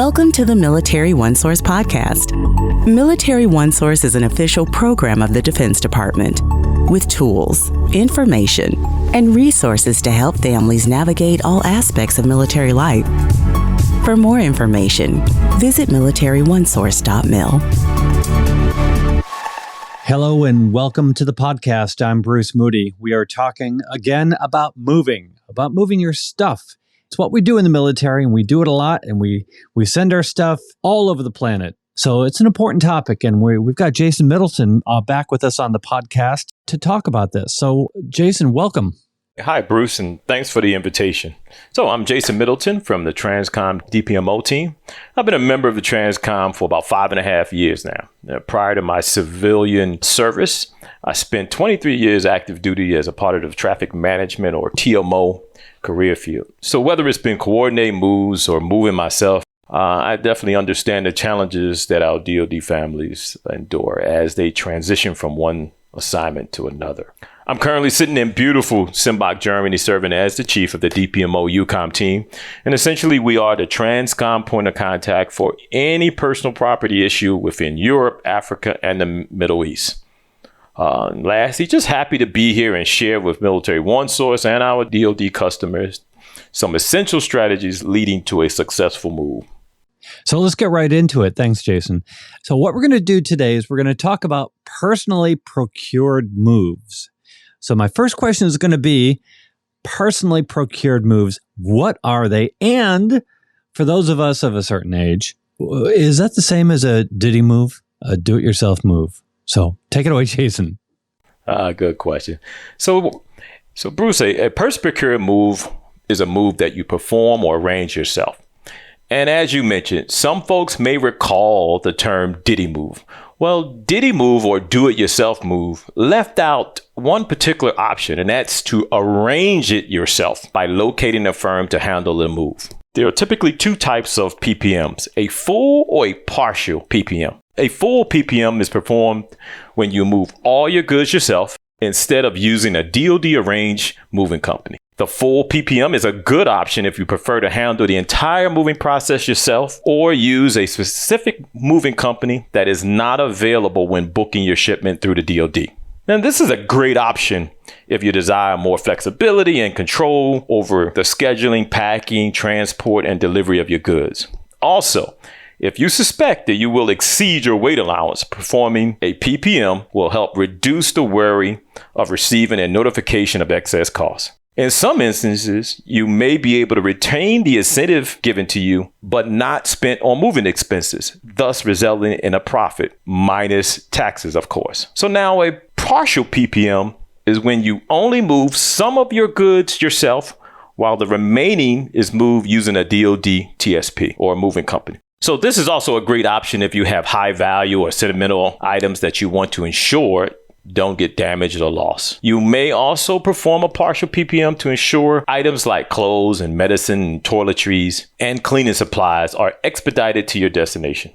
Welcome to the Military OneSource podcast. Military OneSource is an official program of the Defense Department with tools, information, and resources to help families navigate all aspects of military life. For more information, visit militaryonesource.mil. Hello and welcome to the podcast. I'm Bruce Moody. We are talking again about moving your stuff. It's what we do in the military, and we do it a lot, and we send our stuff all over the planet. So it's an important topic, and we've got Jason Middleton back with us on the podcast to talk about this. So Jason, welcome. Hi, Bruce, and thanks for the invitation. So I'm Jason Middleton from the Transcom DPMO team. I've been a member of the Transcom for about 5.5 years now. Prior to my civilian service, I spent 23 years active duty as a part of the traffic management or TMO career field. So whether it's been coordinating moves or moving myself, I definitely understand the challenges that our DoD families endure as they transition from one assignment to another. I'm currently sitting in beautiful Simbach, Germany, serving as the chief of the DPMO UCOM team. And essentially, we are the Transcom point of contact for any personal property issue within Europe, Africa, and the Middle East. Lastly, just happy to be here and share with Military OneSource and our DoD customers some essential strategies leading to a successful move. So let's get right into it. Thanks, Jason. So what we're going to do today is we're going to talk about personally procured moves. So my first question is going to be personally procured moves. What are they? And for those of us of a certain age, is that the same as a Diddy move, a do-it-yourself move? So take it away, Jason. Good question. So Bruce, a personally procured move is a move that you perform or arrange yourself. And as you mentioned, some folks may recall the term Diddy move. Well, Diddy move or do-it-yourself move left out one particular option, and that's to arrange it yourself by locating a firm to handle the move. There are typically two types of PPMs, a full or a partial PPM. A full PPM is performed when you move all your goods yourself instead of using a DoD arranged moving company. The full PPM is a good option if you prefer to handle the entire moving process yourself or use a specific moving company that is not available when booking your shipment through the DoD. Now, this is a great option if you desire more flexibility and control over the scheduling, packing, transport, and delivery of your goods. Also, if you suspect that you will exceed your weight allowance, performing a PPM will help reduce the worry of receiving a notification of excess costs. In some instances, you may be able to retain the incentive given to you, but not spent on moving expenses, thus resulting in a profit, minus taxes, of course. So now a partial PPM is when you only move some of your goods yourself, while the remaining is moved using a DoD TSP or a moving company. So this is also a great option if you have high value or sentimental items that you want to ensure don't get damaged or lost. You may also perform a partial PPM to ensure items like clothes and medicine and toiletries and cleaning supplies are expedited to your destination.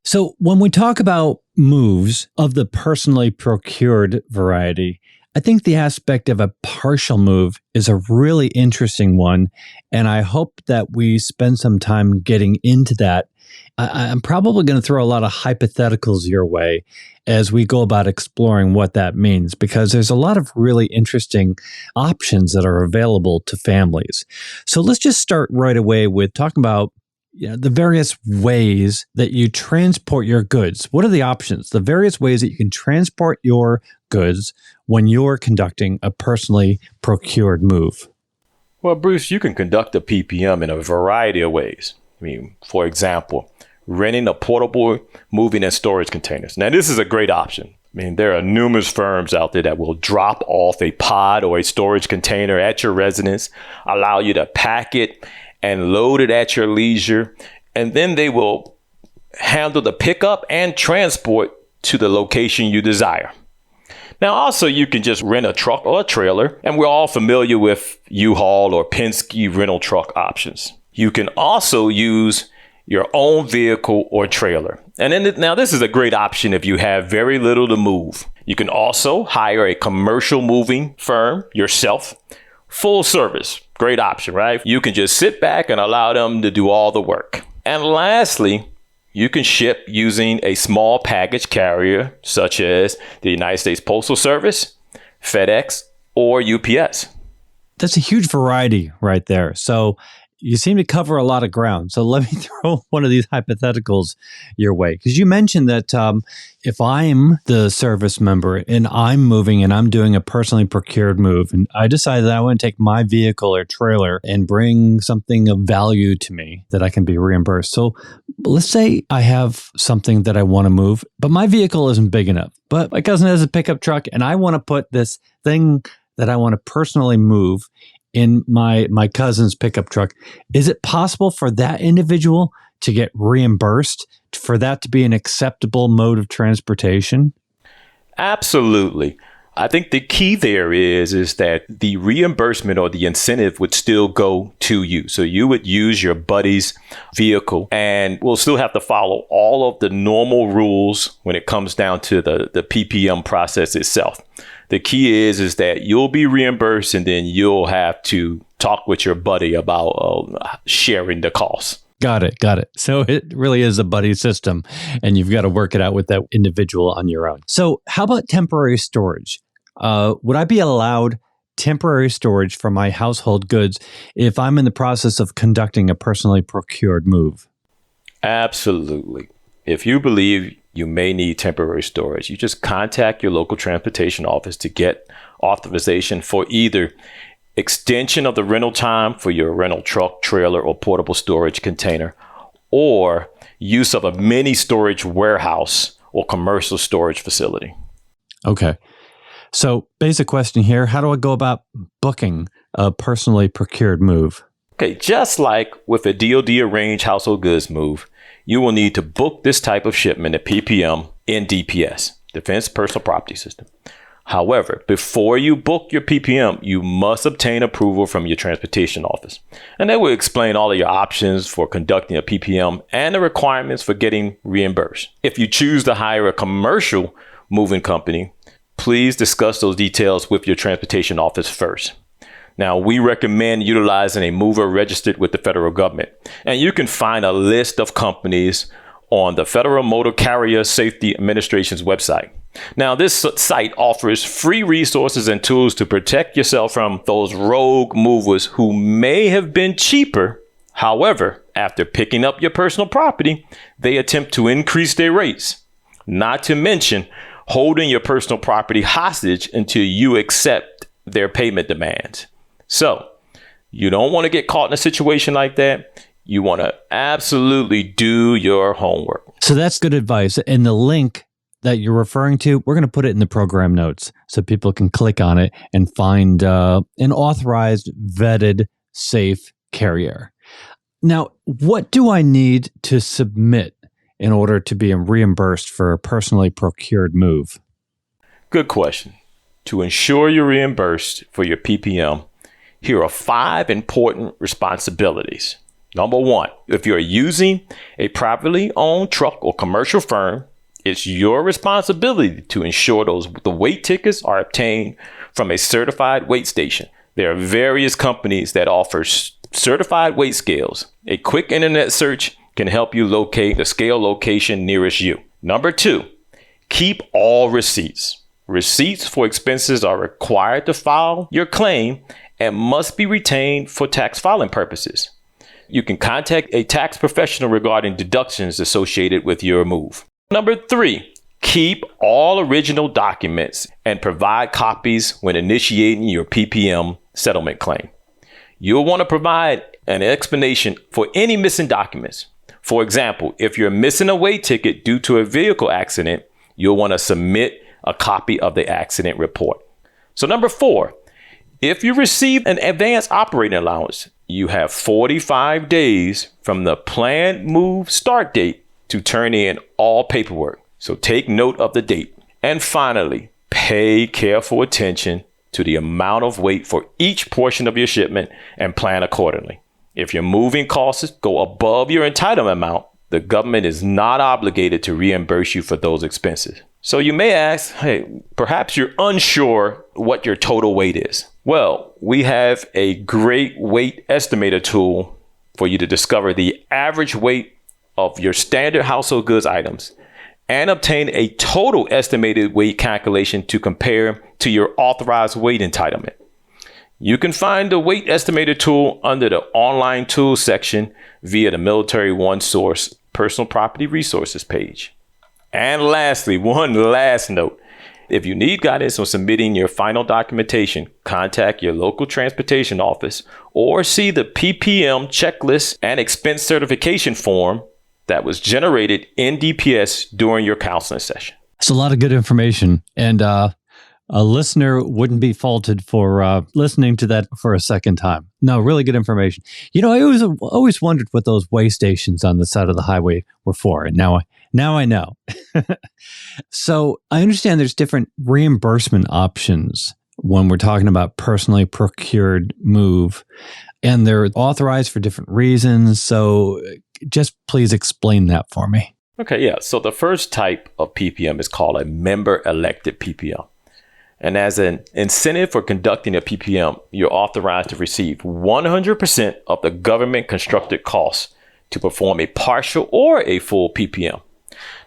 So when we talk about moves of the personally procured variety, I think the aspect of a partial move is a really interesting one, and I hope that we spend some time getting into that. I'm probably going to throw a lot of hypotheticals your way as we go about exploring what that means, because there's a lot of really interesting options that are available to families. So let's just start right away with talking about the various ways that you transport your goods. What are the options? The various ways that you can transport your goods when you're conducting a personally procured move. Well, Bruce, you can conduct a PPM in a variety of ways. For example, renting a portable moving and storage containers. Now, this is a great option. There are numerous firms out there that will drop off a pod or a storage container at your residence, allow you to pack it and load it at your leisure, and then they will handle the pickup and transport to the location you desire. Now, also, you can just rent a truck or a trailer, and we're all familiar with U-Haul or Penske rental truck options. You can also use your own vehicle or trailer. And then now this is a great option if you have very little to move. You can also hire a commercial moving firm yourself, full service. Great option, right? You can just sit back and allow them to do all the work. And lastly, you can ship using a small package carrier such as the United States Postal Service, FedEx, or UPS. That's a huge variety right there. So you seem to cover a lot of ground. So let me throw one of these hypotheticals your way. Because you mentioned that if I'm the service member and I'm moving and I'm doing a personally procured move, and I decided that I want to take my vehicle or trailer and bring something of value to me that I can be reimbursed. So let's say I have something that I want to move, but my vehicle isn't big enough. But my cousin has a pickup truck and I want to put this thing that I want to personally move in my cousin's pickup truck. Is it possible for that individual to get reimbursed, for that to be an acceptable mode of transportation? Absolutely. I think the key there is that the reimbursement or the incentive would still go to you. So you would use your buddy's vehicle and we'll still have to follow all of the normal rules when it comes down to the PPM process itself. The key is that you'll be reimbursed and then you'll have to talk with your buddy about sharing the costs. Got it. So it really is a buddy system and you've got to work it out with that individual on your own. So how about temporary storage? Would I be allowed temporary storage for my household goods if I'm in the process of conducting a personally procured move? Absolutely. If you believe you may need temporary storage, you just contact your local transportation office to get authorization for either extension of the rental time for your rental truck, trailer, or portable storage container, or use of a mini storage warehouse or commercial storage facility. Okay. So basic question here, how do I go about booking a personally procured move? Okay, just like with a DoD arranged household goods move, you will need to book this type of shipment at PPM in DPS, Defense Personal Property System. However, before you book your PPM, you must obtain approval from your transportation office. And they will explain all of your options for conducting a PPM and the requirements for getting reimbursed. If you choose to hire a commercial moving company, please discuss those details with your transportation office first. Now, we recommend utilizing a mover registered with the federal government. And you can find a list of companies on the Federal Motor Carrier Safety Administration's website. Now, this site offers free resources and tools to protect yourself from those rogue movers who may have been cheaper. However, after picking up your personal property, they attempt to increase their rates, not to mention holding your personal property hostage until you accept their payment demands. So you don't want to get caught in a situation like that. You want to absolutely do your homework. So that's good advice. And the link that you're referring to, we're going to put it in the program notes so people can click on it and find an authorized, vetted, safe carrier. Now, what do I need to submit in order to be reimbursed for a personally procured move? Good question. To ensure you're reimbursed for your PPM, here are 5 important responsibilities. Number 1, if you're using a privately owned truck or commercial firm, it's your responsibility to ensure the weight tickets are obtained from a certified weight station. There are various companies that offer certified weight scales. A quick internet search can help you locate the scale location nearest you. Number 2, keep all receipts. Receipts for expenses are required to file your claim and must be retained for tax filing purposes. You can contact a tax professional regarding deductions associated with your move. Number 3, keep all original documents and provide copies when initiating your PPM settlement claim. You'll want to provide an explanation for any missing documents. For example, if you're missing a weight ticket due to a vehicle accident, you'll want to submit a copy of the accident report. So number 4, if you receive an advance operating allowance, you have 45 days from the planned move start date to turn in all paperwork. So take note of the date. And finally, pay careful attention to the amount of weight for each portion of your shipment and plan accordingly. If your moving costs go above your entitlement amount, the government is not obligated to reimburse you for those expenses. So you may ask, hey, perhaps you're unsure what your total weight is. Well, we have a great weight estimator tool for you to discover the average weight of your standard household goods items and obtain a total estimated weight calculation to compare to your authorized weight entitlement. You can find the weight estimator tool under the online tools section via the Military OneSource Personal Property Resources page. And lastly, one last note. If you need guidance on submitting your final documentation, contact your local transportation office or see the PPM checklist and expense certification form that was generated in DPS during your counseling session. It's a lot of good information, and a listener wouldn't be faulted for listening to that for a second time. No, really good information. You know, I always wondered what those weigh stations on the side of the highway were for, and now I know. So I understand there's different reimbursement options when we're talking about personally procured move, and they're authorized for different reasons. So just please explain that for me. Okay, yeah. So the first type of PPM is called a member-elected PPM. And as an incentive for conducting a PPM, you're authorized to receive 100% of the government constructed costs to perform a partial or a full PPM.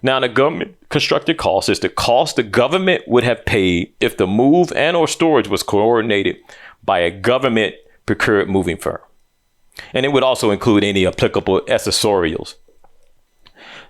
Now, the government constructed cost is the cost the government would have paid if the move and or storage was coordinated by a government procured moving firm. And it would also include any applicable accessorials.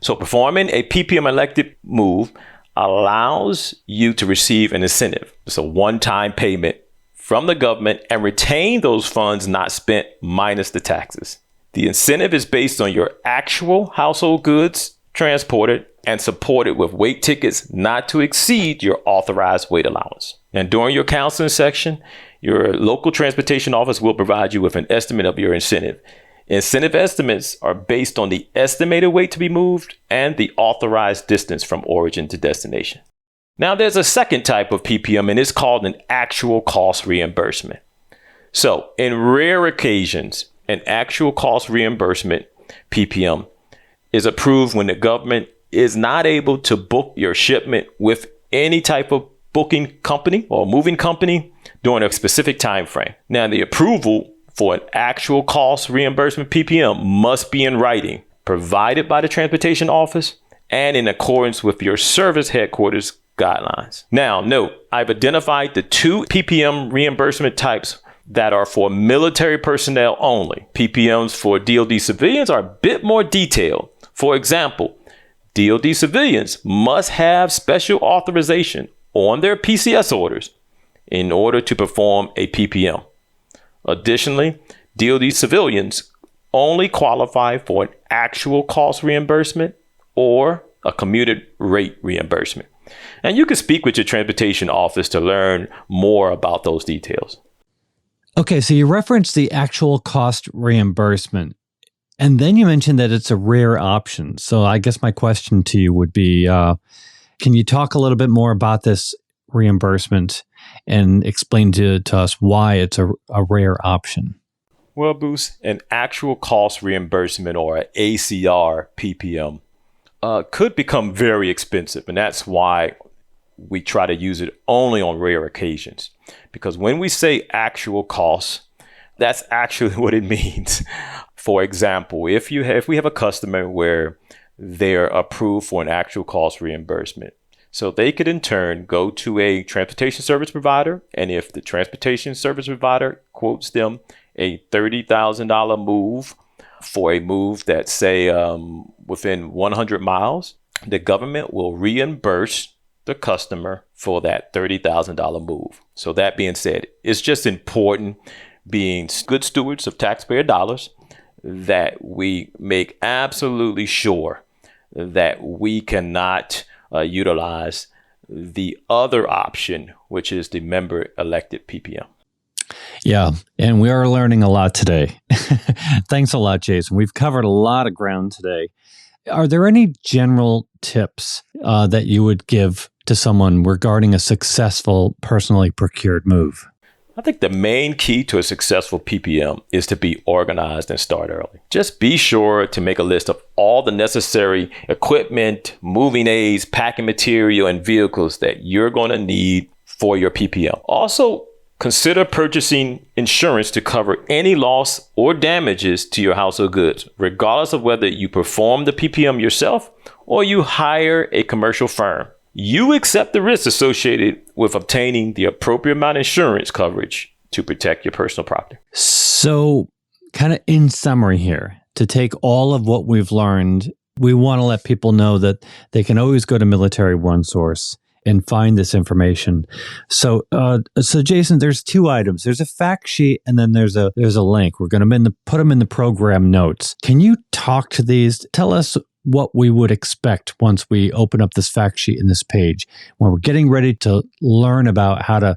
So performing a PPM elected move allows you to receive an incentive. It's a one-time payment from the government and retain those funds not spent minus the taxes. The incentive is based on your actual household goods transported and supported with weight tickets not to exceed your authorized weight allowance. And during your counseling section, your local transportation office will provide you with an estimate of your incentive. Incentive estimates are based on the estimated weight to be moved and the authorized distance from origin to destination. Now, there's a second type of PPM, and it's called an actual cost reimbursement. So, in rare occasions, an actual cost reimbursement PPM is approved when the government is not able to book your shipment with any type of booking company or moving company during a specific time frame. Now, the approval for an actual cost reimbursement PPM must be in writing, provided by the transportation office, and in accordance with your service headquarters guidelines. Now, note, I've identified the two PPM reimbursement types that are for military personnel only. PPMs for DoD civilians are a bit more detailed. For example, DoD civilians must have special authorization on their PCS orders in order to perform a PPM. Additionally, DoD civilians only qualify for an actual cost reimbursement or a commuted rate reimbursement. And you can speak with your transportation office to learn more about those details. Okay, so you referenced the actual cost reimbursement, and then you mentioned that it's a rare option. So I guess my question to you would be, can you talk a little bit more about this reimbursement and explain to us why it's a rare option? Well, Bruce, an actual cost reimbursement or an ACR PPM could become very expensive. And that's why we try to use it only on rare occasions. Because when we say actual costs, that's actually what it means. For example, if we have a customer where they're approved for an actual cost reimbursement, so they could in turn go to a transportation service provider, and if the transportation service provider quotes them a $30,000 move for a move that's say within 100 miles, the government will reimburse the customer for that $30,000 move. So that being said, it's just important, being good stewards of taxpayer dollars, that we make absolutely sure that we cannot utilize the other option, which is the member elected PPM. Yeah, and we are learning a lot today. Thanks a lot, Jason. We've covered a lot of ground today. Are there any general tips that you would give to someone regarding a successful personally procured move? I think the main key to a successful PPM is to be organized and start early. Just be sure to make a list of all the necessary equipment, moving aids, packing material, and vehicles that you're going to need for your PPM. Also, Consider purchasing insurance to cover any loss or damages to your household goods, regardless of whether you perform the PPM yourself or you hire a commercial firm. You accept the risks associated with obtaining the appropriate amount of insurance coverage to protect your personal property. So, kind of in summary here, to take all of what we've learned, we want to let people know that they can always go to Military OneSource and find this information. So Jason, there's two items. There's a fact sheet, and then there's a link. We're going to put them in the program notes. Can you talk to these? Tell us what we would expect once we open up this fact sheet in this page. When we're getting ready to learn about how to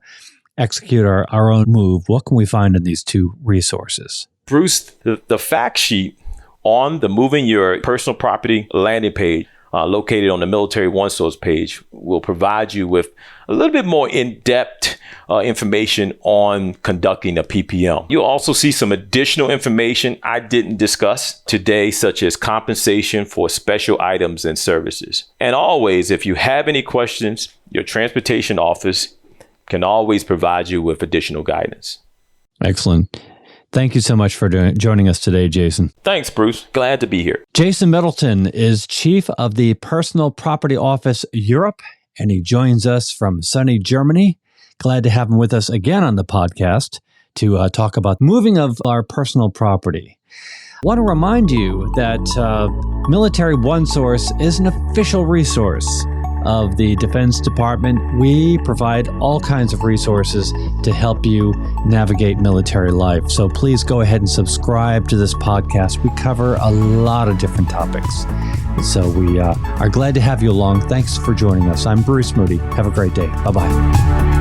execute our own move, what can we find in these two resources? Bruce, the fact sheet on the Moving Your Personal Property landing page, located on the Military OneSource page, will provide you with a little bit more in-depth information on conducting a PPM. You'll also see some additional information I didn't discuss today, such as compensation for special items and services. And always, if you have any questions, your transportation office can always provide you with additional guidance. Excellent. Thank you so much for joining us today, Jason. Thanks, Bruce. Glad to be here. Jason Middleton is Chief of the Personal Property Office Europe, and he joins us from sunny Germany. Glad to have him with us again on the podcast to talk about moving of our personal property. I want to remind you that Military OneSource is an official resource of the Defense Department. We provide all kinds of resources to help you navigate military life. So please go ahead and subscribe to this podcast. We cover a lot of different topics. So we are glad to have you along. Thanks for joining us. I'm Bruce Moody. Have a great day. Bye-bye.